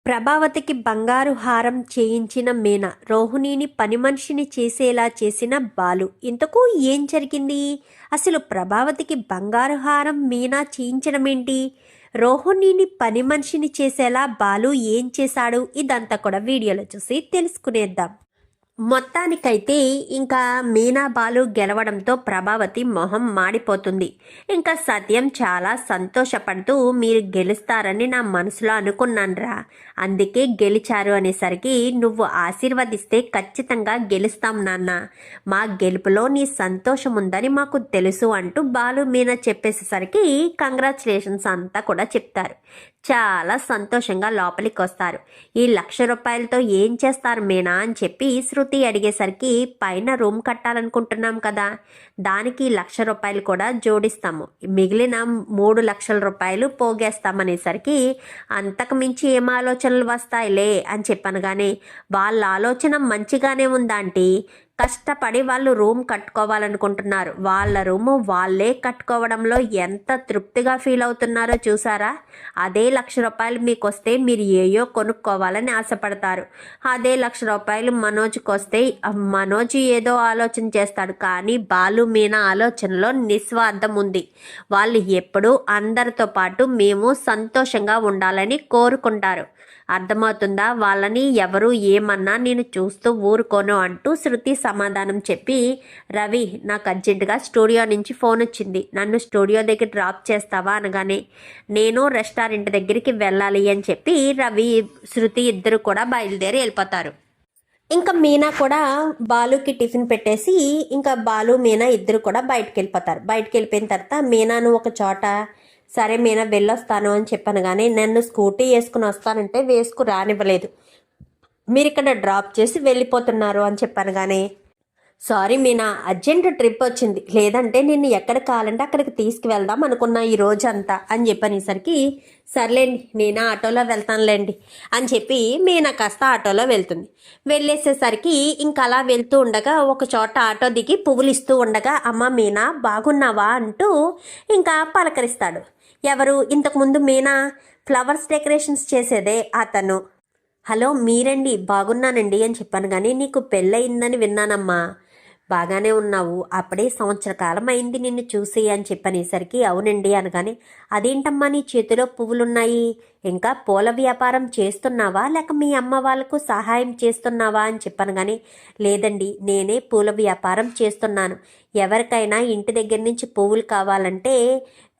ప్రభావతికి బంగారు హారం చేయించిన మీనా రోహిణిని పని మనిషిని చేసేలా చేసిన బాలు. ఇంతకు ఏం జరిగింది? అసలు ప్రభావతికి బంగారు హారం మీనా చేయించడం ఏంటి? రోహిణిని పని మనిషిని చేసేలా బాలు ఏం చేశాడు? ఇదంతా కూడా వీడియోలో చూసి తెలుసుకునేద్దాం. మొత్తానికైతే ఇంకా మీనా బాలు గెలవడంతో ప్రభావతి మొహం మాడిపోతుంది. ఇంకా సత్యం చాలా సంతోషపడుతూ మీరు గెలుస్తారని నా మనసులో అనుకున్నానురా, అందుకే గెలిచారు అనేసరికి నువ్వు ఆశీర్వదిస్తే ఖచ్చితంగా గెలుస్తాం నాన్న, మా గెలుపులో నీ సంతోషం ఉందని మాకు తెలుసు అంటూ బాలు మీనా చెప్పేసేసరికి కంగ్రాచులేషన్స్ అంతా కూడా చెప్తారు. చాలా సంతోషంగా లోపలికి వస్తారు. ఈ 1,00,000 రూపాయలతో ఏం చేస్తారు మీనా అని చెప్పి శృతి అడిగేసరికి పైన రూమ్ కట్టాలనుకుంటున్నాం కదా, దానికి 1,00,000 రూపాయలు కూడా జోడిస్తాము, మిగిలిన 3,00,000 రూపాయలు పోగేస్తామనేసరికి అంతకు మించి ఏం ఆలోచనలు వస్తాయిలే అని చెప్పాను. కానీ వాళ్ళ ఆలోచన మంచిగానే ఉందాంటీ, కష్టపడి వాళ్ళు రూమ్ కట్టుకోవాలనుకుంటున్నారు, వాళ్ళ రూము వాళ్ళే కట్టుకోవడంలో ఎంత తృప్తిగా ఫీల్ అవుతున్నారో చూసారా? అదే 1,00,000 రూపాయలు మీకు వస్తే మీరు ఏయో కొనుక్కోవాలని ఆశపడతారు. అదే 1,00,000 రూపాయలు మనోజ్కి వస్తే మనోజ్ ఏదో ఆలోచన చేస్తాడు, కానీ బాలు మీనా ఆలోచనలో నిస్వార్థం ఉంది. వాళ్ళు ఎప్పుడూ అందరితో పాటు మేము సంతోషంగా ఉండాలని కోరుకుంటారు. అర్థమవుతుందా? వాళ్ళని ఎవరు ఏమన్నా నేను చూస్తూ ఊరుకోను అంటూ శృతి సమాధానం చెప్పి, రవి నాకు అర్జెంటుగా స్టూడియో నుంచి ఫోన్ వచ్చింది, నన్ను స్టూడియో దగ్గర డ్రాప్ చేస్తావా అనగానే నేను రెస్టారెంట్ దగ్గరికి వెళ్ళాలి అని చెప్పి రవి శృతి ఇద్దరు కూడా బయలుదేరి వెళ్ళిపోతారు. ఇంకా మీనా కూడా బాలుకి టిఫిన్ పెట్టేసి ఇంకా బాలు మీనా ఇద్దరు కూడా బయటకు వెళ్ళిపోతారు. బయటకు వెళ్ళిపోయిన తర్వాత మీనాను ఒక చోట, సరే మీనా వెళ్ళొస్తాను అని చెప్పాను, కానీ నన్ను స్కూటీ వేసుకుని వస్తానంటే వేసుకు రానివ్వలేదు, మీరు ఇక్కడ డ్రాప్ చేసి వెళ్ళిపోతున్నారు అని చెప్పాను. కానీ సారీ మీనా, అర్జెంట్ ట్రిప్ వచ్చింది, లేదంటే నిన్ను ఎక్కడ కావాలంటే అక్కడికి తీసుకువెళ్దాం అనుకున్నా ఈ రోజంతా అని చెప్పనేసరికి సర్లేండి నేను ఆటోలో వెళ్తానులేండి అని చెప్పి మీనా కాస్త ఆటోలో వెళ్తుంది. వెళ్ళేసేసరికి ఇంకా అలా వెళ్తూ ఉండగా ఒక చోట ఆటో దిగి పువ్వులు ఇస్తూ ఉండగా అమ్మ మీనా బాగున్నావా అంటూ ఇంకా పలకరిస్తాడు. ఎవరు? ఇంతకుముందు మీనా ఫ్లవర్స్ డెకరేషన్స్ చేసేదే అతను. హలో మీరండి, బాగున్నానండి అని చెప్పాను. కానీ నీకు పెళ్ళయిందని విన్నానమ్మా, బాగానే ఉన్నావు, అప్పుడే సంవత్సర కాలం అయింది నిన్ను చూసి అని చెప్పనేసరికి అవునండి అనగానే అదేంటమ్మా నీ చేతిలో పువ్వులున్నాయి, ఇంకా పూల వ్యాపారం చేస్తున్నావా లేక మీ అమ్మ వాళ్ళకు సహాయం చేస్తున్నావా అని చెప్పాను. కానీ లేదండి నేనే పూల వ్యాపారం చేస్తున్నాను, ఎవరికైనా ఇంటి దగ్గర నుంచి పువ్వులు కావాలంటే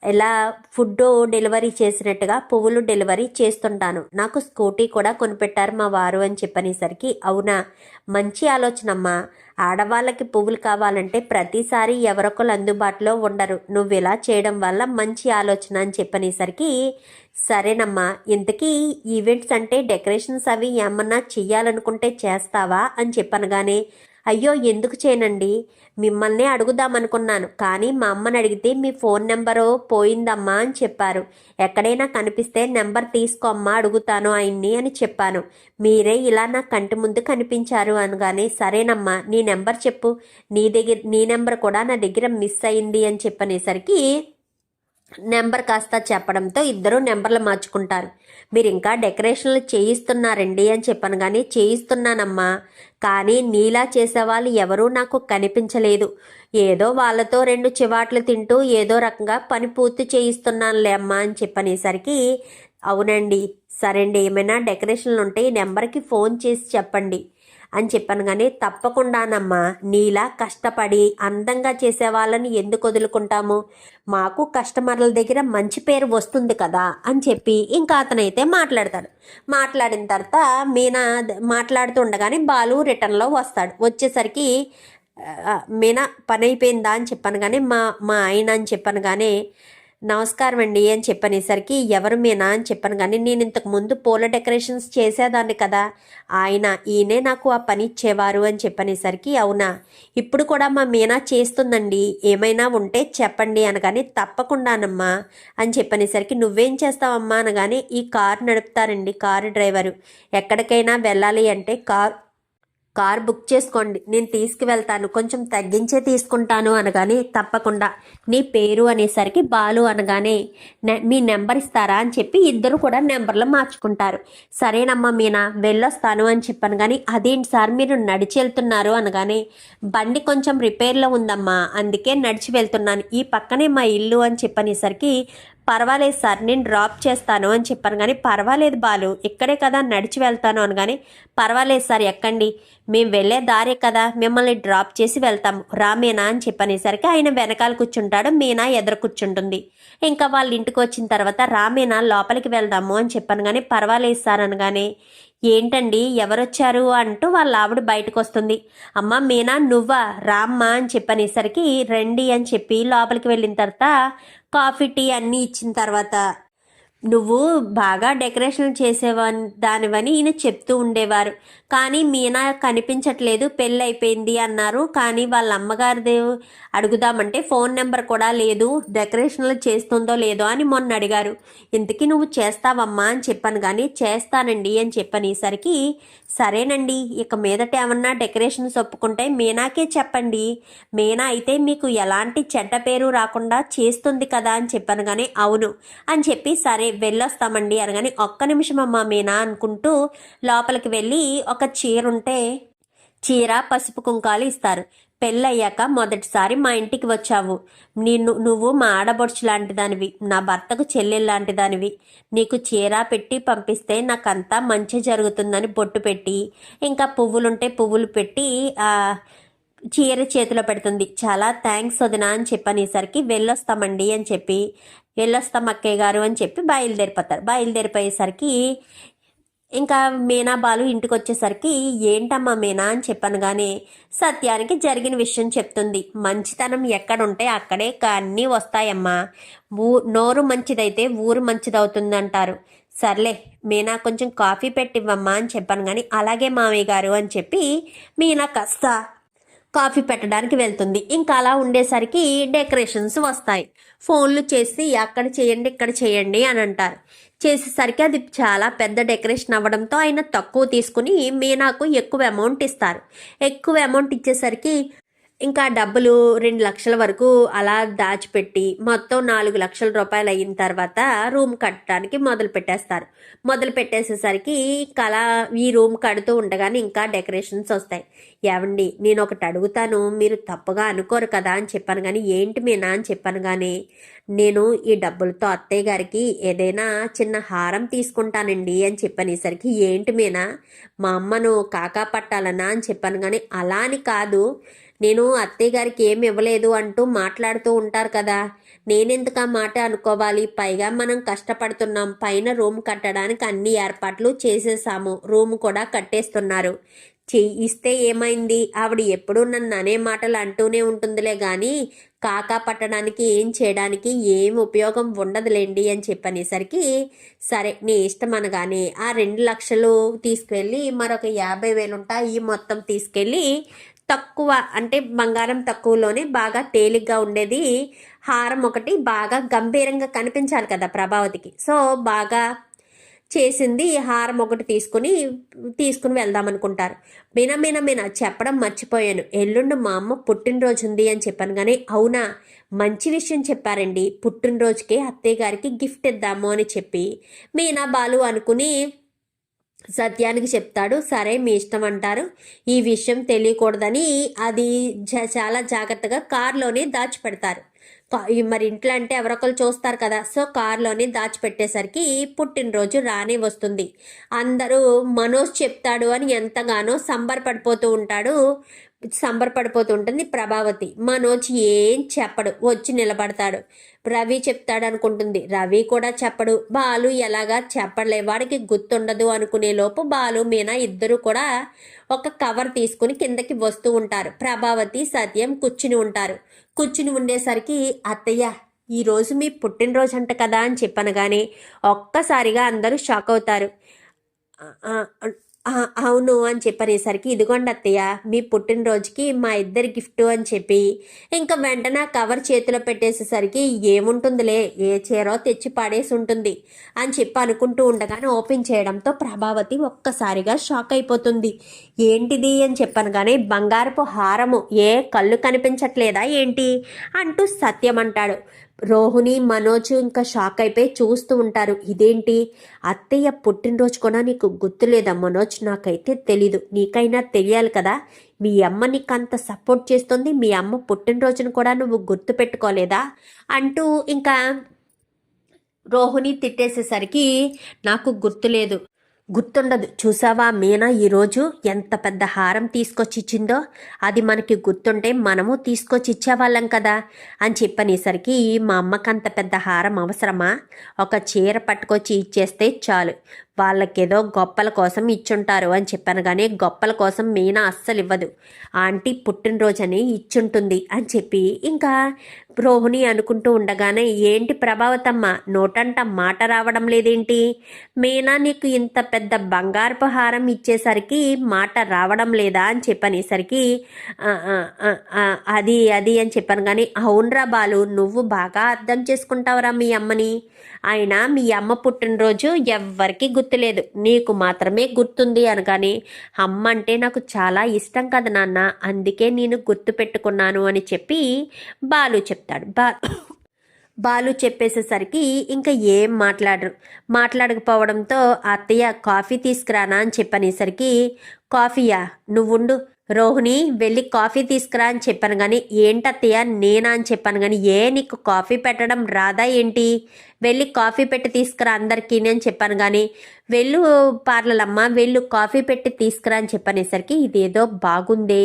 ఇలా ఫుడ్ డెలివరీ చేసినట్టుగా పువ్వులు డెలివరీ చేస్తుంటాను, నాకు స్కూటీ కూడా కొనిపెట్టారు మా వారు అని చెప్పనేసరికి అవునా, మంచి ఆలోచన అమ్మా, ఆడవాళ్ళకి పువ్వులు కావాలంటే ప్రతిసారి ఎవరొకరు అందుబాటులో ఉండరు, నువ్వు ఇలా చేయడం వల్ల మంచి ఆలోచన అని చెప్పనేసరికి సరేనమ్మా, ఇంతకీ ఈవెంట్స్ అంటే డెకరేషన్స్ అవి ఏమన్నా చెయ్యాలనుకుంటే చేస్తావా అని చెప్పనగానే అయ్యో ఎందుకు చేయనండి, మిమ్మల్ని అడుగుదామనుకున్నాను, కానీ మా అమ్మని అడిగితే మీ ఫోన్ నెంబరు పోయిందమ్మా అని చెప్పారు, ఎక్కడైనా కనిపిస్తే నెంబర్ తీసుకోమ్మా అడుగుతాను ఆయన్ని అని చెప్పాను, మీరే ఇలా నా కంటి ముందు కనిపించారు అనగానే సరేనమ్మా నీ నెంబర్ చెప్పు, నీ నెంబర్ కూడా నా దగ్గర మిస్ అయింది అని చెప్పనేసరికి నెంబర్ కాస్త చెప్పడంతో ఇద్దరు నెంబర్లు మార్చుకుంటారు. మీరు ఇంకా డెకరేషన్లు చేయిస్తున్నారండి అని చెప్పాను. కానీ చేయిస్తున్నానమ్మా, కానీ నీలా చేసేవాళ్ళు ఎవరూ నాకు కనిపించలేదు, ఏదో వాళ్ళతో 2 చివాట్లు తింటూ ఏదో రకంగా పని పూర్తి చేయిస్తున్నానులే అమ్మా అని చెప్పనేసరికి అవునండి సరేండి, ఏమైనా డెకరేషన్లు ఉంటే ఈ నెంబర్కి ఫోన్ చేసి చెప్పండి అని చెప్పాను. కానీ తప్పకుండానమ్మా, నీలా కష్టపడి అందంగా చేసే వాళ్ళని ఎందుకు వదులుకుంటాము, మాకు కస్టమర్ల దగ్గర మంచి పేరు వస్తుంది కదా అని చెప్పి ఇంకా అతనైతే మాట్లాడతాడు. మాట్లాడిన తర్వాత మీనా మాట్లాడుతూ ఉండగానే బాలు రిటర్న్లో వస్తాడు. వచ్చేసరికి మీనా పని అయిపోయిందా అని చెప్పాను. కానీ మా ఆయన అని చెప్పాను. కానీ నమస్కారం అండి అని చెప్పనేసరికి ఎవరు మీనా అని చెప్పాను. కానీ నేను ఇంతకు ముందు పూల డెకరేషన్స్ చేసేదాన్ని కదా, ఈయనే నాకు ఆ పని ఇచ్చేవారు అని చెప్పనేసరికి అవునా, ఇప్పుడు కూడా మా మీనా చేస్తుందండి, ఏమైనా ఉంటే చెప్పండి అనగానే తప్పకుండానమ్మా అని చెప్పనేసరికి నువ్వేం చేస్తావమ్మా అనగానే ఈ కారు నడుపుతారండి, కారు డ్రైవరు, ఎక్కడికైనా వెళ్ళాలి అంటే కార్ బుక్ చేసుకోండి, నేను తీసుకువెళ్తాను, కొంచెం తగ్గించే తీసుకుంటాను అనగానే తప్పకుండా నీ పేరు అనేసరికి బాలు అనగానే మీ నెంబర్ ఇస్తారా అని చెప్పి ఇద్దరు కూడా నెంబర్లు మార్చుకుంటారు. సరేనమ్మా మీనా వెళ్ళొస్తాను అని చెప్పాను. కానీ అదేంటి సార్ మీరు నడిచి వెళ్తున్నారు అనగానే బండి కొంచెం రిపేర్లో ఉందమ్మా, అందుకే నడిచి వెళ్తున్నాను, ఈ పక్కనే మా ఇల్లు అని చెప్పనేసరికి పర్వాలేదు సార్ నేను డ్రాప్ చేస్తాను అని చెప్పాను. కానీ పర్వాలేదు బాలు ఇక్కడే కదా నడిచి వెళ్తాను అనగానే పర్వాలేదు సార్ ఎక్కండి, మేము వెళ్ళే దారే కదా, మిమ్మల్ని డ్రాప్ చేసి వెళ్తాము రామేనా అని చెప్పనేసరికి ఆయన వెనకాల కూర్చుంటాడు, మీనా ఎదురు కూర్చుంటుంది. ఇంకా వాళ్ళ ఇంటికి వచ్చిన తర్వాత రామేనా లోపలికి వెళ్దాము అని చెప్పాను. కానీ పర్వాలేదు సార్ అనగానే ఏంటండి ఎవరొచ్చారు అంటూ వాళ్ళ ఆవిడ బయటకు వస్తుంది. అమ్మ మీనా నువ్వా రామ్మా అని చెప్పనేసరికి రండి అని చెప్పి లోపలికి వెళ్ళిన తర్వాత కాఫీ టీ అన్నీ ఇచ్చిన తర్వాత నువ్వు బాగా డెకరేషన్ చేసేవని దానివని ఈయన చెప్తూ ఉండేవారు. కానీ మీనా కనిపించట్లేదు, పెళ్ళి అయిపోయింది అన్నారు. కానీ వాళ్ళ అమ్మగారిది అడుగుదామంటే ఫోన్ నెంబర్ కూడా లేదు, డెకరేషన్లు చేస్తుందో లేదో అని మొన్న అడిగారు. ఇంతకీ నువ్వు చేస్తావమ్మా అని చెప్పాను. కానీ చేస్తానండి అని చెప్పనేసరికి సరేనండి ఇక మీదట ఏమన్నా డెకరేషన్స్ ఒప్పుకుంటే మీనాకే చెప్పండి, మీనా అయితే మీకు ఎలాంటి చెడ్డ పేరు రాకుండా చేస్తుంది కదా అని చెప్పాను. కానీ అవును అని చెప్పి సరే వెళ్ళొస్తామండి అనగానే ఒక్క నిమిషం అమ్మా మీనా అనుకుంటూ లోపలికి వెళ్ళి ఒక చీర ఉంటే చీర పసుపు కుంకాలు ఇస్తారు. పెళ్ళయ్యాక మొదటిసారి మా ఇంటికి వచ్చావు, నువ్వు మా ఆడబొడుచు లాంటి దానివి, నా భర్తకు చెల్లెలు లాంటి దానివి, నీకు చీర పెట్టి పంపిస్తే నాకంతా మంచి జరుగుతుందని బొట్టు పెట్టి ఇంకా పువ్వులుంటే పువ్వులు పెట్టి చీర చేతిలో పెడుతుంది. చాలా థ్యాంక్స్ వదినా అని చెప్పనేసరికి వెళ్ళొస్తామండి అని చెప్పి వెళ్ళొస్తాం అక్కయ్య గారు అని చెప్పి బయలుదేరిపోతారు. బయలుదేరిపోయేసరికి ఇంకా మీనా బాలు ఇంటికి వచ్చేసరికి ఏంటమ్మా మీనా అని చెప్పాను. కానీ సత్యానికి జరిగిన విషయం చెప్తుంది. మంచితనం ఎక్కడుంటే అక్కడే అన్నీ వస్తాయమ్మా, నోరు మంచిదైతే ఊరు మంచిదవుతుంది అంటారు. సర్లే మీనా కొంచెం కాఫీ పెట్టివ్వమ్మా అని చెప్పాను. కానీ అలాగే మామయ్య గారు అని చెప్పి మీనా కాస్త కాఫీ పెట్టడానికి వెళ్తుంది. ఇంకా అలా ఉండేసరికి డెకరేషన్స్ వస్తాయి. ఫోన్లు చేసి అక్కడ చేయండి ఇక్కడ చేయండి అని అంటారు. చేసేసరికి అది చాలా పెద్ద డెకరేషన్ అవ్వడంతో ఆయన తక్కువ తీసుకుని మీనాకు ఎక్కువ అమౌంట్ ఇస్తారు. ఎక్కువ అమౌంట్ ఇచ్చేసరికి ఇంకా డబ్బులు 2 లక్షల వరకు అలా దాచిపెట్టి మొత్తం 4 లక్షల రూపాయలు అయిన తర్వాత రూమ్ కట్టడానికి మొదలు పెట్టేసేసరికి అలా ఈ రూమ్ కడుతూ ఉండగానే ఇంకా డెకరేషన్స్ వస్తాయి. ఏవండి నేను ఒకటి అడుగుతాను, మీరు తప్పుగా అనుకోరు కదా అని చెప్పాను. కానీ ఏంటి మీనా అని చెప్పాను. కానీ నేను ఈ డబ్బులతో అత్తయ్య గారికి ఏదైనా చిన్న హారం తీసుకుంటానండి అని చెప్పనేసరికి ఏంటి మీనా మా అమ్మను కాకా పట్టాలనా అని చెప్పాను. కానీ అలా అని కాదు, నేను అత్తయ్య గారికి ఏమి ఇవ్వలేదు అంటూ మాట్లాడుతూ ఉంటారు కదా, నేనెందుకు ఆ మాట అనుకోవాలి, పైగా మనం కష్టపడుతున్నాం, పైన రూమ్ కట్టడానికి అన్ని ఏర్పాట్లు చేసేసాము, రూమ్ కూడా కట్టేస్తున్నారు, ఇస్తే ఏమైంది, ఆవిడ ఎప్పుడూ నన్ను అనే మాటలు అంటూనే ఉంటుందిలే కానీ కాకా పట్టడానికి ఏం చేయడానికి ఏం ఉపయోగం ఉండదులేండి అని చెప్పనేసరికి సరే నీ ఇష్టం అనగానే ఆ 2 లక్షలు తీసుకెళ్ళి మరొక 50,000 ఉంటాయి మొత్తం తీసుకెళ్ళి తక్కువ అంటే బంగారం తక్కువలోనే బాగా తేలిగ్గా ఉండేది హారం ఒకటి బాగా గంభీరంగా కనిపించాలి కదా ప్రభావతికి. సో బాగా చేసింది హారం ఒకటి తీసుకుని వెళ్దాం అనుకుంటారు. మీనా చెప్పడం మర్చిపోయాను, ఎల్లుండి మా అమ్మ పుట్టినరోజు ఉంది అని చెప్పాను. కానీ అవునా మంచి విషయం చెప్పారండి, పుట్టినరోజుకి అత్తయ్య గారికి గిఫ్ట్ ఇద్దాము అని చెప్పి మీనా బాలు అనుకుని సత్యానికి చెప్తాడు. సరే మీ ఇష్టం అంటారు. ఈ విషయం తెలియకూడదని అది చాలా జాగ్రత్తగా కారులోనే దాచిపెడతారు. మరి ఇంట్లో అంటే ఎవరొకరు చూస్తారు కదా, సో కారులోనే దాచిపెట్టేసరికి పుట్టినరోజు రానే వస్తుంది. అందరూ మనోజ్ చెప్తాడు అని ఎంతగానో సంబరపడిపోతూ ఉంటుంది ప్రభావతి. మనోజ్ ఏం చెప్పడు, వచ్చి నిలబడతాడు. రవి చెప్తాడు అనుకుంటుంది, రవి కూడా చెప్పడు. బాలు ఎలాగా చెప్పడలే, వాడికి గుర్తుండదు అనుకునే లోపు బాలు మీనా ఇద్దరు కూడా ఒక కవర్ తీసుకుని కిందకి వస్తూ ఉంటారు. ప్రభావతి సత్యం కూర్చుని ఉండేసరికి అత్తయ్య ఈరోజు మీ పుట్టినరోజు అంట కదా అని చెప్పనగానే ఒక్కసారిగా అందరూ షాక్ అవుతారు. ఆ! అవును అని చెప్పనేసరికి, "ఇదిగోండి అత్తయ్య మీ పుట్టినరోజుకి మా ఇద్దరి గిఫ్టు" అని చెప్పి, ఇంక వెంటనే ఆ కవర్ చేతిలో పెట్టేసేసరికి, "ఏముంటుందిలే, ఏ చీరో తెచ్చి పడేసుంటుంది" అని చెప్పి అనుకుంటూ ఉండగానే ఓపెన్ చేయడంతో ప్రభావతి ఒక్కసారిగా షాక్ అయిపోతుంది. "ఏంటిది?" అని చెప్పనగానే, "బంగారపు హారము. ఏ కళ్ళు కనిపించట్లేదా ఏంటి?" అంటూ సత్యం అంటాడు. రోహిణి, మనోజ్ ఇంకా షాక్ అయిపోయి చూస్తూ ఉంటారు. "ఇదేంటి? అత్తయ్య పుట్టినరోజు కూడా నీకు గుర్తులేదా మనోజ్? నాకైతే తెలీదు. నీకైనా తెలియాలి కదా! మీ అమ్మ నీకంత సపోర్ట్ చేస్తుంది. మీ అమ్మ పుట్టినరోజును కూడా నువ్వు గుర్తు పెట్టుకోలేదా?" అంటూ ఇంకా రోహిణి తిట్టేసేసరికి, "నాకు గుర్తులేదు. గుర్తుండదు. చూసావా మీనా ఈరోజు ఎంత పెద్ద హారం తీసుకొచ్చి ఇచ్చిందో? అది మనకి గుర్తుంటే మనము తీసుకొచ్చి ఇచ్చేవాళ్ళం కదా" అని చెప్పనేసరికి, "మా అమ్మకంత పెద్ద హారం అవసరమా? ఒక చీర పట్టుకొచ్చి ఇచ్చేస్తే చాలు. వాళ్ళకేదో గొప్పల కోసం ఇచ్చుంటారు" అని చెప్పాను. కానీ గొప్పల కోసం మీనా అస్సలు ఇవ్వదు. ఆంటీ పుట్టినరోజని ఇచ్చుంటుంది అని చెప్పి ఇంకా రోహిణి అనుకుంటూ ఉండగానే, "ఏంటి ప్రభావతమ్మ, నోటంట మాట రావడం లేదేంటి? మీనా నీకు ఇంత పెద్ద బంగారపు హారం ఇచ్చేసరికి మాట రావడం లేదా" అని చెప్పనేసరికి, "ఆ, ఆ, ఆ, ఆ, అది అది" అని చెప్పాను. కానీ, "అవునరా బాలు, నువ్వు బాగా అర్థం చేసుకుంటావురా మీ అమ్మని. అయినా మీ అమ్మ పుట్టినరోజు ఎవ్వరికీ గుర్తులేదు, నీకు మాత్రమే గుర్తుంది" అనగానే, "అమ్మ అంటే నాకు చాలా ఇష్టం కదా నాన్న, అందుకే నేను గుర్తు పెట్టుకున్నాను" అని చెప్పి బాలు చెప్తాడు. బాలు చెప్పేసేసరికి ఇంకా ఏం మాట్లాడకపోవడంతో, "అత్తయ్య కాఫీ తీసుకురానా" అని చెప్పనేసరికి, "కాఫీయా? నువ్వుండు రోహిణి, వెళ్ళి కాఫీ తీసుకురా" అని చెప్పాను. కానీ, "ఏంటత్తయ్య నేనా" అని చెప్పాను. కానీ, "ఏ నీకు కాఫీ పెట్టడం రాదా ఏంటి? వెళ్ళి కాఫీ పెట్టి తీసుకురా అందరికీ" అని చెప్పాను. కానీ, "వెళ్ళు పార్లలమ్మ, వెళ్ళు కాఫీ పెట్టి తీసుకురా" అని చెప్పనేసరికి, ఇదేదో బాగుందే,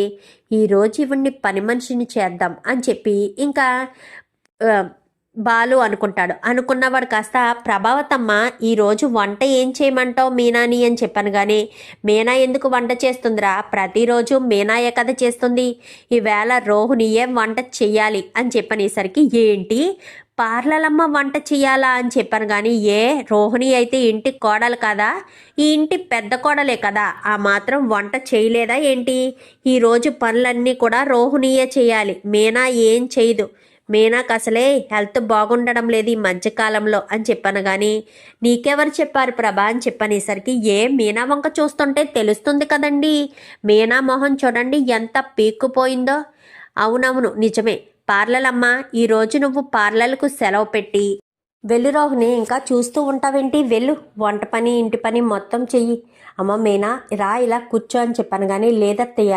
ఈరోజు ఇవన్నీ పని మనిషిని చేద్దాం అని చెప్పి ఇంకా బాలు అనుకుంటాడు. అనుకున్నవాడు కాస్త, "ప్రభావతమ్మ, ఈరోజు వంట ఏం చేయమంటావు మీనాని" అని చెప్పాను. కానీ, "మీనా ఎందుకు వంట చేస్తుందిరా? ప్రతిరోజు మీనాయే కదా చేస్తుంది. ఈవేళ రోహిణియే వంట చెయ్యాలి" అని చెప్పనేసరికి, "ఏంటి పార్లలమ్మ వంట చెయ్యాలా" అని చెప్పాను. కానీ, "ఏ రోహిణి అయితే ఇంటి కోడలు కదా, ఈ ఇంటి పెద్ద కోడలే కదా, ఆ మాత్రం వంట చేయలేదా ఏంటి? ఈరోజు పనులన్నీ కూడా రోహిణియే చేయాలి, మీనా ఏం చేయదు. మీనాకు అసలే హెల్త్ బాగుండడం లేదు ఈ మధ్యకాలంలో" అని చెప్పాను. కానీ, "నీకెవరు చెప్పారు ప్రభా" అని చెప్పనేసరికి, మీనా వంక చూస్తుంటే తెలుస్తుంది కదండి, మీనా మొహం చూడండి ఎంత పీక్కుపోయిందో." "అవునవును నిజమే. పార్లలమ్మ, ఈరోజు నువ్వు పార్లర్కు సెలవు పెట్టి వెళ్ళు రోహిణి, ఇంకా చూస్తూ ఉంటావేంటి, వెళ్ళు, వంట పని ఇంటి పని మొత్తం చెయ్యి." "అమ్మ మీనా రా, ఇలా కూర్చో" అని చెప్పాను. కానీ, "లేదత్తయ్య,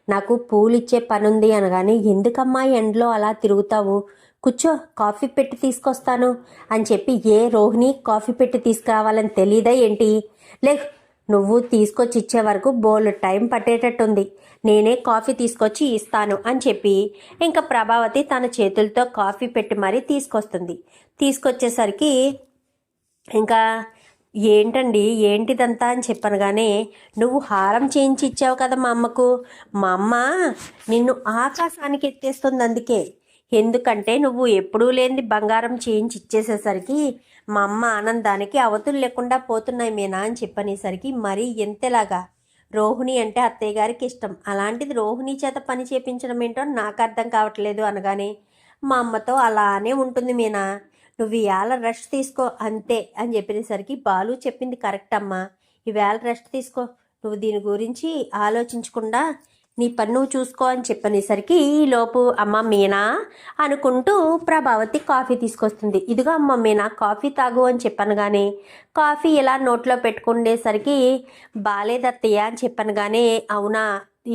నాకు పూలిచ్చే పనుంది" అనగానే, "ఎందుకమ్మా ఎండలో అలా తిరుగుతావు, కూర్చో, కాఫీ పెట్టి తీసుకొస్తాను" అని చెప్పి, రోహిణి కాఫీ పెట్టి తీసుకురావాలని తెలీదా ఏంటి? లే, నువ్వు తీసుకొచ్చి ఇచ్చే వరకు బోల్డ్ టైం పట్టేటట్టుంది, నేనే కాఫీ తీసుకొచ్చి ఇస్తాను అని చెప్పి ఇంకా ప్రభావతి తన చేతులతో కాఫీ పెట్టి మరీ తీసుకొస్తుంది. తీసుకొచ్చేసరికి ఇంకా, "ఏంటండి ఏంటిదంతా" అని చెప్పనగానే, "నువ్వు హారం చేయించి ఇచ్చావు కదా మా అమ్మకు, మా అమ్మ నిన్ను ఆకాశానికి ఎత్తేస్తుంది అందుకే. ఎందుకంటే నువ్వు ఎప్పుడూ లేనిది బంగారం చేయించి ఇచ్చేసేసరికి మా అమ్మ ఆనందానికి అవతులు లేకుండా పోతున్నాయి మీనా" అని చెప్పనేసరికి, "మరీ ఎంతలాగా? రోహిణి అంటే అత్తయ్య గారికి ఇష్టం, అలాంటిది రోహిణి చేత పని చేయించడం ఏంటో నాకు అర్థం కావట్లేదు" అనగానే, "మా అమ్మతో అలానే ఉంటుంది మీనా, నువ్వు ఇవాళ రెస్ట్ తీసుకో అంతే" అని చెప్పేసరికి, "బాలు చెప్పింది కరెక్ట్ అమ్మా, ఈవేళ రెస్ట్ తీసుకో, నువ్వు దీని గురించి ఆలోచించకుండా నీ పని నువ్వు చూసుకో" అని చెప్పనేసరికి, ఈలోపు "అమ్మ మీనా" అనుకుంటూ ప్రభావతి కాఫీ తీసుకొస్తుంది. "ఇదిగో అమ్మ మీనా, కాఫీ తాగు" అని చెప్పాను. కానీ కాఫీ ఇలా నోట్లో పెట్టుకునేసరికి, "బాలేదత్తయ్య" అని చెప్పాను. కానీ, "అవునా,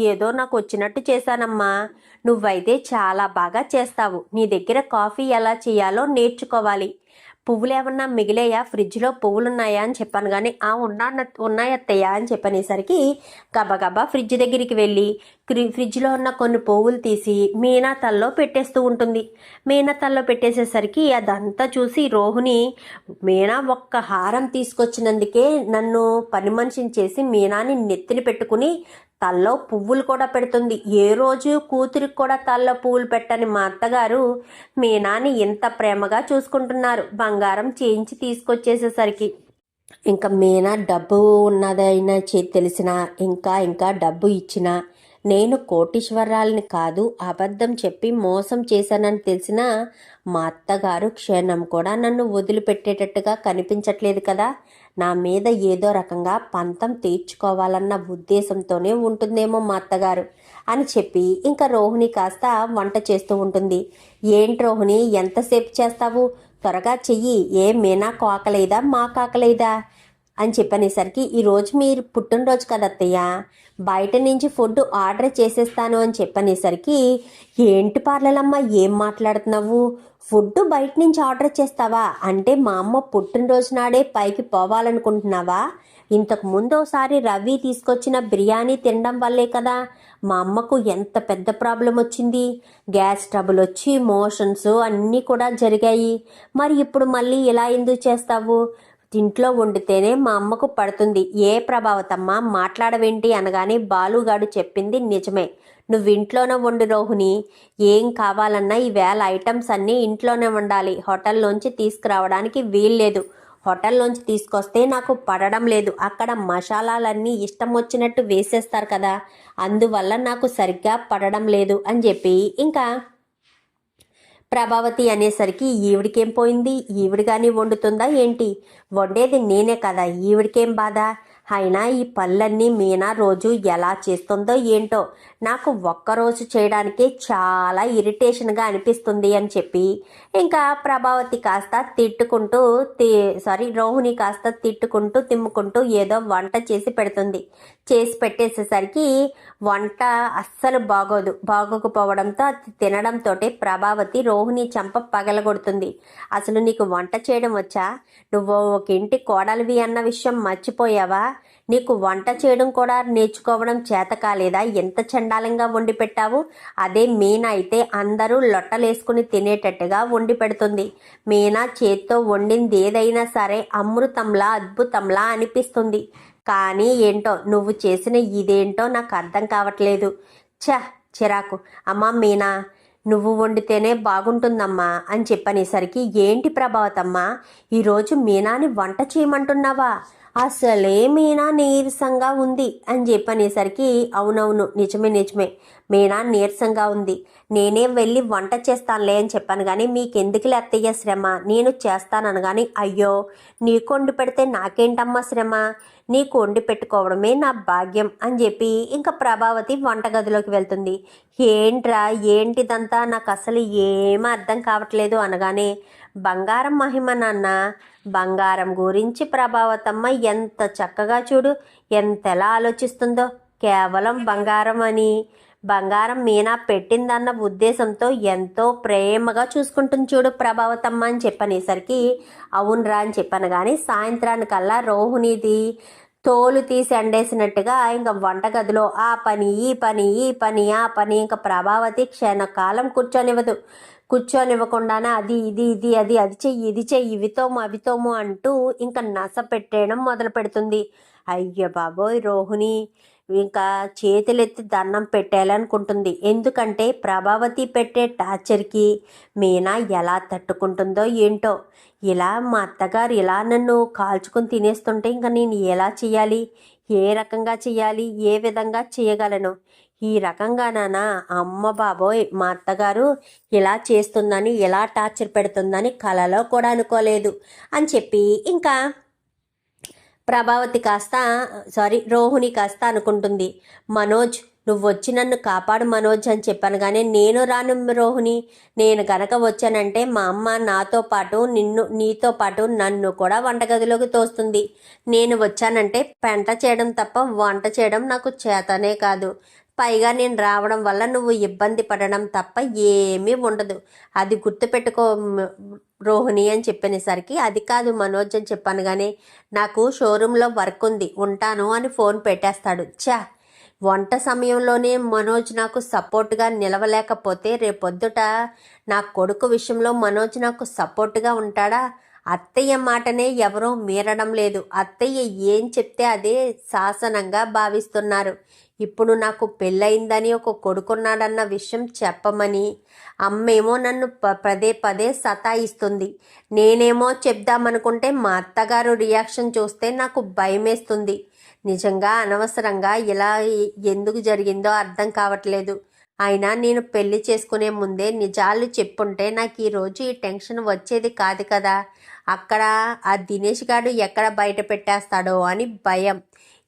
ఏదో నాకు వచ్చినట్టు చేశానమ్మా, నువ్వైతే చాలా బాగా చేస్తావు, నీ దగ్గర కాఫీ ఎలా చేయాలో నేర్చుకోవాలి. పువ్వులు ఏమన్నా మిగిలాయా, ఫ్రిడ్జ్లో పువ్వులు ఉన్నాయా" అని చెప్పాను. కానీ, ఉన్నాయత్తయ్య" అని చెప్పనేసరికి గబగబా ఫ్రిడ్జ్ దగ్గరికి వెళ్ళి ఫ్రిడ్జ్లో ఉన్న కొన్ని పువ్వులు తీసి మీనా తల్లో పెట్టేస్తూ ఉంటుంది. మీనా తల్లో పెట్టేసేసరికి అదంతా చూసి రోహిణి, "మీనా ఒక్క హారం తీసుకొచ్చినందుకే నన్ను పని మనిషిని చేసి మీనాని నెత్తిని పెట్టుకుని తల్లో పువ్వులు కూడా పెడుతుంది. ఏ రోజు కూతురికి కూడా తల్లో పువ్వులు పెట్టని మా అత్తగారు మీనాని ఇంత ప్రేమగా చూసుకుంటున్నారు బంగారం చేయించి తీసుకొచ్చేసేసరికి" ఇంకా మీనా డబ్బు ఉన్నదైనా తెలిసినా ఇంకా ఇంకా డబ్బు ఇచ్చినా నేను కోటీశ్వరాల్ని కాదు, అబద్ధం చెప్పి మోసం చేశానని తెలిసినా మా అత్తగారు క్షణం కూడా నన్ను వదిలిపెట్టేటట్టుగా కనిపించట్లేదు కదా. నా మీద ఏదో రకంగా పంతం తీర్చుకోవాలన్న ఉద్దేశంతోనే ఉంటుందేమో మా అత్తగారు అని చెప్పి ఇంకా రోహిణి కాస్త వంట చేస్తూ ఉంటుంది. ఏంటి రోహిణి, ఎంతసేపు చేస్తావు? త్వరగా చెయ్యి. ఏ మీనాకు ఆకలేదా మాకు ఆకలేదా అని చెప్పనేసరికి, ఈరోజు మీరు పుట్టినరోజు కదా అత్తయ్య, బయట నుంచి ఫుడ్ ఆర్డర్ చేసేస్తాను అని చెప్పనేసరికి, ఏంటి పార్లలమ్మ ఏం మాట్లాడుతున్నావు? ఫుడ్ బయట నుంచి ఆర్డర్ చేస్తావా? అంటే మా అమ్మ పుట్టినరోజు నాడే పైకి పోవాలనుకుంటున్నావా? ఇంతకు ముందు ఒకసారి రవి తీసుకొచ్చిన బిర్యానీ తినడం వల్లే కదా మా అమ్మకు ఎంత పెద్ద ప్రాబ్లం వచ్చింది. గ్యాస్ ట్రబుల్ వచ్చి మోషన్స్ అన్నీ కూడా జరిగాయి. మరి ఇప్పుడు మళ్ళీ ఇలా ఎందుకు చేస్తావు? ఇంట్లో వండితేనే మా అమ్మకు పడుతుంది. ఏ ప్రభావతమ్మ మాట్లాడవేంటి అనగానే బాలుగాడు చెప్పింది నిజమే. నువ్వు ఇంట్లోనే వండు రోహిణి. ఏం కావాలన్నా ఈవేళ ఐటమ్స్ అన్నీ ఇంట్లోనే వండాలి. హోటల్లోంచి తీసుకురావడానికి వీల్లేదు. హోటల్లోంచి తీసుకొస్తే నాకు పడడం లేదు. అక్కడ మసాలాలన్నీ ఇష్టం వచ్చినట్టు వేసేస్తారు కదా, అందువల్ల నాకు సరిగ్గా పడడం లేదు అని చెప్పి ఇంకా ప్రభావతి అనేసరికి, ఈవిడికేం పోయింది? ఈవిడ కానీ వండుతుందా ఏంటి? వండేది నేనే కదా, ఈవిడికేం బాధ? అయినా ఈ పళ్ళన్నీ మీనా రోజు ఎలా చేస్తుందో ఏంటో, నాకు ఒక్కరోజు చేయడానికే చాలా ఇరిటేషన్గా అనిపిస్తుంది అని చెప్పి ఇంకా ప్రభావతి కాస్త తిట్టుకుంటూ రోహిణి కాస్త తిట్టుకుంటూ తిమ్ముకుంటూ ఏదో వంట చేసి పెడుతుంది. చేసి పెట్టేసేసరికి వంట అస్సలు బాగోకపోవడంతో అది తినడంతో ప్రభావతి రోహిణి చంప పగలగొడుతుంది. అసలు నీకు వంట చేయడం వచ్చా? నువ్వు ఒక ఇంటి కోడలివి అన్న విషయం మర్చిపోయావా? నీకు వంట చేయడం కూడా నేర్చుకోవడం చేత కాలేదా? ఎంత చండాలంగా వండి పెట్టావు. అదే మీనా అయితే అందరూ లొట్టలేసుకుని తినేటట్టుగా వండి పెడుతుంది. మీనా చేత్తో వండింది ఏదైనా సరే అమృతంలా అద్భుతంలా అనిపిస్తుంది. కానీ ఏంటో నువ్వు చేసిన ఇదేంటో నాకు అర్థం కావట్లేదు. చిరాకు. అమ్మా మీనా, నువ్వు వండితేనే బాగుంటుందమ్మా అని చెప్పనేసరికి, ఏంటి ప్రభావతమ్మా ఈరోజు మీనాని వంట చేయమంటున్నావా? అసలే మీనా నీరసంగా ఉంది అని చెప్పనేసరికి, అవునవును నిజమే మీనా నీరసంగా ఉంది. నేనే వెళ్ళి వంట చేస్తానులే అని చెప్పాను కానీ మీకెందుకులే అత్తయ్య శ్రమ, నేను చేస్తాననగాని, అయ్యో నీకు వండి పెడితే నాకేంటమ్మా శ్రమ, నీకు వండి పెట్టుకోవడమే నా భాగ్యం అని చెప్పి ఇంకా ప్రభావతి వంటగదిలోకి వెళ్తుంది. ఏంట్రా ఏంటిదంతా, నాకు అసలు ఏమీ అర్థం కావట్లేదు అనగానే, బంగారం మహిమ నాన్న, బంగారం గురించి ప్రభావతమ్మ ఎంత చక్కగా చూడు, ఎంతలా ఆలోచిస్తుందో. కేవలం బంగారం అని, బంగారం మీనా పెట్టిందన్న ఉద్దేశంతో ఎంతో ప్రేమగా చూసుకుంటుంది చూడు ప్రభావతమ్మ అని చెప్పనేసరికి, అవునరా అని చెప్పాను కానీ సాయంత్రానికల్లా రోహిణిది తోలు తీసి ఎండేసినట్టుగా ఇంకా వంటగదిలో ఆ పని ఈ పని ఆ పని ఇంకా ప్రభావతి క్షణకాలం కూర్చొనివ్వకుండానే అది ఇది ఇది అది చెయ్యి ఇది చెయ్యి ఇవితోము అవితోము అంటూ ఇంకా నస పెట్టేయడం మొదలు పెడుతుంది. అయ్య బాబోయ్, రోహిణి ఇంకా చేతులెత్తి దండం పెట్టాలనుకుంటుంది. ఎందుకంటే ప్రభావతి పెట్టే టార్చర్కి మీనా ఎలా తట్టుకుంటుందో ఏంటో. ఇలా మా అత్తగారు ఇలా నన్ను కాల్చుకొని తినేస్తుంటే ఇంకా నేను ఎలా చెయ్యాలి, ఏ రకంగా చెయ్యాలి, ఏ విధంగా చేయగలను? ఈ రకంగానా అమ్మ బాబోయ్, మా అత్తగారు ఇలా చేస్తుందని, ఎలా టార్చర్ పెడుతుందని కలలో కూడా అనుకోలేదు అని చెప్పి ఇంకా రోహిణి కాస్త అనుకుంటుంది. మనోజ్, నువ్వు వచ్చి నన్ను కాపాడు మనోజ్ అని చెప్పాను కానీ నేను రాను రోహిణి. నేను గనక వచ్చానంటే మా అమ్మ నాతో పాటు నీతో పాటు నన్ను కూడా వంటగదిలోకి తోస్తుంది. నేను వచ్చానంటే పెంట చేయడం తప్ప వంట చేయడం నాకు చేతనే కాదు. పైగా నేను రావడం వల్ల నువ్వు ఇబ్బంది పడడం తప్ప ఏమీ ఉండదు. అది గుర్తుపెట్టుకో రోహిణి అని చెప్పనేసరికి, అది కాదు మనోజ్ అని చెప్పాను కానీ నాకు షోరూంలో వర్క్ ఉంది, ఉంటాను అని ఫోన్ పెట్టేస్తాడు. వంట సమయంలోనే మనోజ్ నాకు సపోర్ట్గా నిలవలేకపోతే రేపొద్దుట నా కొడుకు విషయంలో మనోజ్ నాకు సపోర్ట్గా ఉంటాడా? అత్తయ్య మాటనే ఎవరూ మీరడం లేదు. అత్తయ్య ఏం చెప్తే అదే శాసనంగా భావిస్తున్నారు. ఇప్పుడు నాకు పెళ్ళయిందని ఒక కొడుకున్నాడన్న విషయం చెప్పమని అమ్మేమో నన్ను పదే పదే సతాయిస్తుంది. నేనేమో చెప్దామనుకుంటే మా అత్తగారు రియాక్షన్ చూస్తే నాకు భయమేస్తుంది. నిజంగా అనవసరంగా ఇలా ఎందుకు జరిగిందో అర్థం కావట్లేదు. అయినా నేను పెళ్లి చేసుకునే ముందే నిజాలు చెప్పుంటే నాకు ఈరోజు ఈ టెన్షన్ వచ్చేది కాదు కదా. అక్కడ ఆ దినేష్ గాడు ఎక్కడ బయట పెట్టేస్తాడో అని భయం.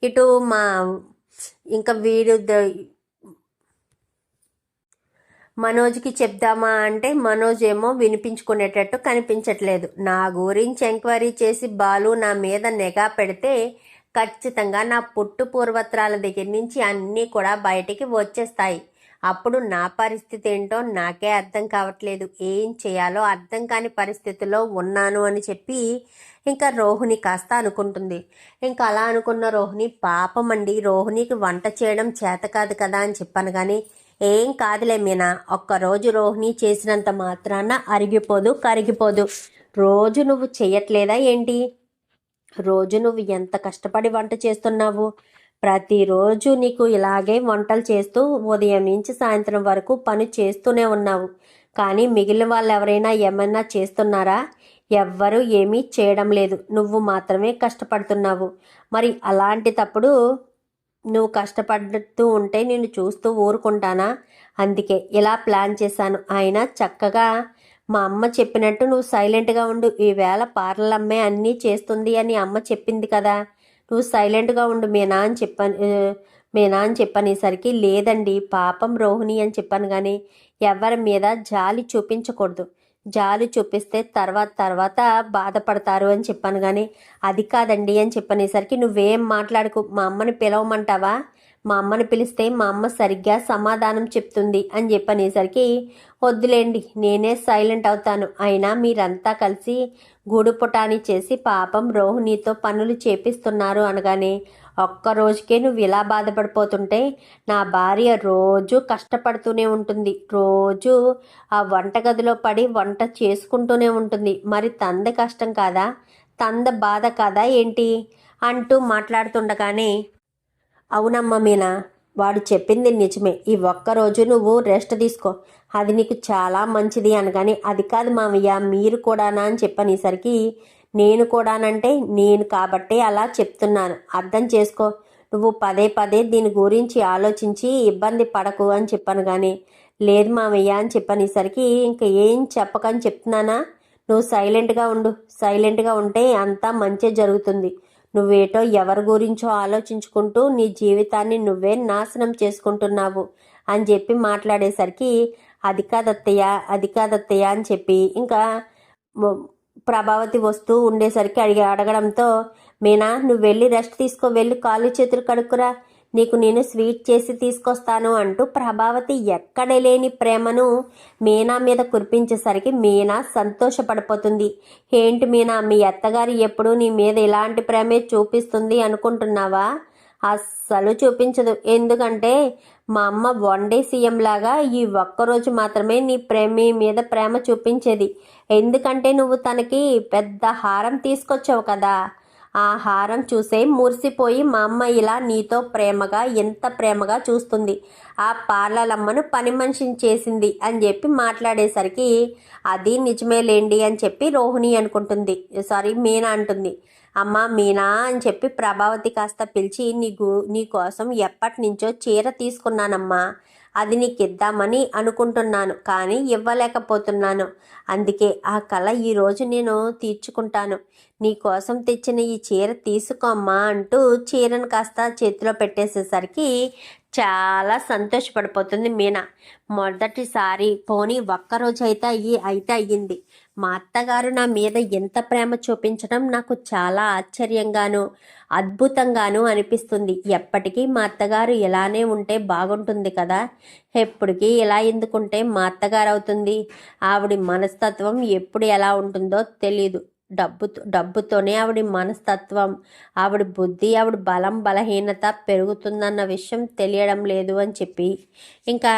ఇటు మా ఇంకా మనోజ్కి చెప్దామా అంటే మనోజ్ ఏమో వినిపించుకునేటట్టు కనిపించట్లేదు. నా గురించి ఎంక్వైరీ చేసి బాలు నా మీద నిఘా పెడితే ఖచ్చితంగా నా పుట్టు పూర్వత్రాల దగ్గర నుంచి అన్నీ కూడా బయటికి వచ్చేస్తాయి. అప్పుడు నా పరిస్థితి ఏంటో నాకే అర్థం కావట్లేదు. ఏం చేయాలో అర్థం కాని పరిస్థితిలో ఉన్నాను అని చెప్పి ఇంకా రోహిణి కాస్త అనుకుంటుంది. ఇంకా అలా అనుకున్న రోహిణి, పాపం అండి, రోహిణికి వంట చేయడం చేత కాదు కదా అని చెప్పాను. కానీ ఏం కాదులే మీనా, ఒక్కరోజు రోహిణి చేసినంత మాత్రాన అరిగిపోదు కరిగిపోదు. రోజు నువ్వు చెయ్యట్లేదా ఏంటి? రోజు నువ్వు ఎంత కష్టపడి వంట చేస్తున్నావు. ప్రతిరోజు నీకు ఇలాగే వంటలు చేస్తూ ఉదయం నుంచి సాయంత్రం వరకు పని చేస్తూనే ఉన్నావు. కానీ మిగిలిన వాళ్ళు ఎవరైనా ఏమైనా చేస్తున్నారా? ఎవ్వరూ ఏమీ చేయడం లేదు. నువ్వు మాత్రమే కష్టపడుతున్నావు. మరి అలాంటి తప్పుడు నువ్వు కష్టపడుతూ ఉంటే నేను చూస్తూ ఊరుకుంటానా? అందుకే ఇలా ప్లాన్ చేశాను. ఆయన చక్కగా మా అమ్మ చెప్పినట్టు నువ్వు సైలెంట్గా ఉండు. ఈవేళ పార్లమ్మే అన్నీ చేస్తుంది అని అమ్మ చెప్పింది కదా, నువ్వు సైలెంట్గా ఉండు మీనా అని చెప్పనేసరికి, లేదండి పాపం రోహిణి అని చెప్పాను. కానీ ఎవరి మీద జాలి చూపించకూడదు. జాలి చూపిస్తే తర్వాత బాధపడతారు అని చెప్పాను. కానీ అది కాదండి అని చెప్పనేసరికి, నువ్వేం మాట్లాడుకు, మా అమ్మని పిలవమంటావా? మా అమ్మని పిలిస్తే మా అమ్మ సరిగ్గా సమాధానం చెప్తుంది అని చెప్పనేసరికి, వద్దులేండి నేనే సైలెంట్ అవుతాను. అయినా మీరంతా కలిసి గూడుపుటాని చేసి పాపం రోహిణితో పనులు చేపిస్తున్నారు అనగానే, ఒక్క రోజుకే నువ్వు ఇలా బాధపడిపోతుంటే నా భార్య రోజు కష్టపడుతూనే ఉంటుంది. రోజు ఆ వంటగదిలో పడి వంట చేసుకుంటూనే ఉంటుంది. మరి తంద కష్టం కాదా, తంద బాధ కాదా ఏంటి అంటూ మాట్లాడుతుండగానే, అవునమ్మా మీనా, వాడు చెప్పింది నిజమే. ఈ ఒక్కరోజు నువ్వు రెస్ట్ తీసుకో, అది నీకు చాలా మంచిది అనగానే, అది కాదు మామయ్య మీరు కూడానా అని చెప్పనేసరికి, నేను కూడానంటే నేను కాబట్టే అలా చెప్తున్నాను, అర్థం చేసుకో. నువ్వు పదే పదే దీని గురించి ఆలోచించి ఇబ్బంది పడకు అని చెప్పాను. కానీ లేదు మామయ్య అని చెప్పనేసరికి, ఇంకా ఏం చెప్పకని చెప్తున్నానా, నువ్వు సైలెంట్గా ఉండు. సైలెంట్గా ఉంటే అంతా మంచి జరుగుతుంది. నువ్వేటో ఎవరి గురించో ఆలోచించుకుంటూ నీ జీవితాన్ని నువ్వే నాశనం చేసుకుంటున్నావు అని చెప్పి మాట్లాడేసరికి, అది కాదత్తయ్య అని చెప్పి ఇంకా ప్రభావతి వస్తూ ఉండేసరికి అడగడంతో, మీనా నువ్వు వెళ్ళి రెస్ట్ తీసుకో, వెళ్ళి కాళ్ళు చేతులు కడుక్కురా, నీకు నేను స్వీట్ చేసి తీసుకొస్తాను అంటూ ప్రభావతి ఎక్కడ లేని ప్రేమను మీనా మీద కురిపించేసరికి మీనా సంతోషపడిపోతుంది. ఏంటి మీనా, మీ అత్తగారు ఎప్పుడు నీ మీద ఇలాంటి ప్రేమే చూపిస్తుంది అనుకుంటున్నావా? అస్సలు చూపించదు. ఎందుకంటే మా అమ్మ వన్డే సీఎం లాగా ఈ ఒక్కరోజు మాత్రమే మీ మీద ప్రేమ చూపించేది. ఎందుకంటే నువ్వు తనకి పెద్ద హారం తీసుకొచ్చావు కదా, ఆ హారం చూసే మురిసిపోయి మా అమ్మ ఇలా నీతో ప్రేమగా, ఎంత ప్రేమగా చూస్తుంది. ఆ పార్లలమ్మను పని మనిషిని చేసింది అని చెప్పి మాట్లాడేసరికి, అది నిజమేలేండి అని చెప్పి రోహిణి అనుకుంటుంది, మీనా అంటుంది. అమ్మ మీనా అని చెప్పి ప్రభావతి కాస్త పిలిచి, నీ కోసం ఎప్పటి నుంచో చీర తీసుకున్నానమ్మా, అది నీకు ఇద్దామని అనుకుంటున్నాను కానీ ఇవ్వలేకపోతున్నాను. అందుకే ఆ కళ ఈరోజు నేను తీర్చుకుంటాను. నీ కోసం తెచ్చిన ఈ చీర తీసుకోమ్మా అంటూ చీరను కాస్త చేతిలో పెట్టేసేసరికి చాలా సంతోషపడిపోతుంది మీనా. మొదటిసారి పోనీ ఒక్కరోజు అయితే అయ్యింది. మా అత్తగారు నా మీద ఎంత ప్రేమ చూపించడం నాకు చాలా ఆశ్చర్యంగాను అద్భుతంగాను అనిపిస్తుంది. ఎప్పటికీ మా అత్తగారు ఇలానే ఉంటే బాగుంటుంది కదా, ఎప్పటికీ ఇలా ఎందుకుంటే మా అత్తగారు అవుతుంది. ఆవిడ మనస్తత్వం ఎప్పుడు ఎలా ఉంటుందో తెలీదు. డబ్బుతోనే ఆవిడ మనస్తత్వం, ఆవిడ బుద్ధి, ఆవిడ బలహీనత పెరుగుతుందన్న విషయం తెలియడం లేదు అని చెప్పి ఇంకా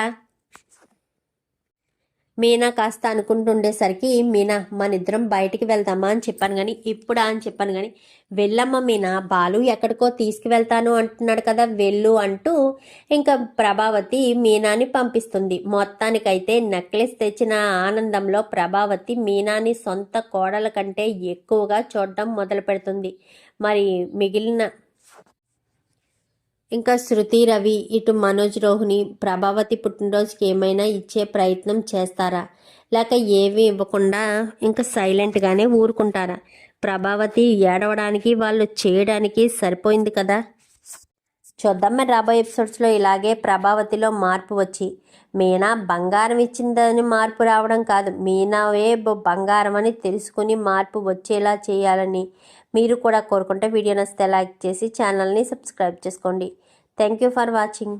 మీనా కాస్త అనుకుంటుండేసరికి, మీనా మనిద్దరం బయటికి వెళ్దామా అని చెప్పాను కానీ, ఇప్పుడా అని చెప్పాను కానీ, వెళ్ళమ్మ మీనా, బాలు ఎక్కడికో తీసుకువెళ్తాను అంటున్నాడు కదా, వెళ్ళు అంటూ ఇంకా ప్రభావతి మీనాని పంపిస్తుంది. మొత్తానికైతే నెక్లెస్ తెచ్చిన ఆనందంలో ప్రభావతి మీనాని సొంత కోడల కంటే ఎక్కువగా చూడడం మొదలు పెడుతుంది. మరి మిగిలిన ఇంకా శృతి, రవి, ఇటు మనోజ్, రోహిణి ప్రభావతి పుట్టినరోజుకి ఏమైనా ఇచ్చే ప్రయత్నం చేస్తారా, లేక ఏమీ ఇవ్వకుండా ఇంకా సైలెంట్గానే ఊరుకుంటారా? ప్రభావతి ఏడవడానికి వాళ్ళు చేయడానికి సరిపోయింది కదా. చూద్దాం మరి రాబోయే ఎపిసోడ్స్లో ఇలాగే ప్రభావతిలో మార్పు వచ్చి మీనా బంగారం ఇచ్చిందని మార్పు రావడం కాదు, మీనావే బంగారం అని తెలుసుకుని మార్పు వచ్చేలా చేయాలని మీరు కూడా కోరుకుంటే వీడియో నచ్చితే లైక్ చేసి ఛానల్ని సబ్స్క్రైబ్ చేసుకోండి. Thank you for watching.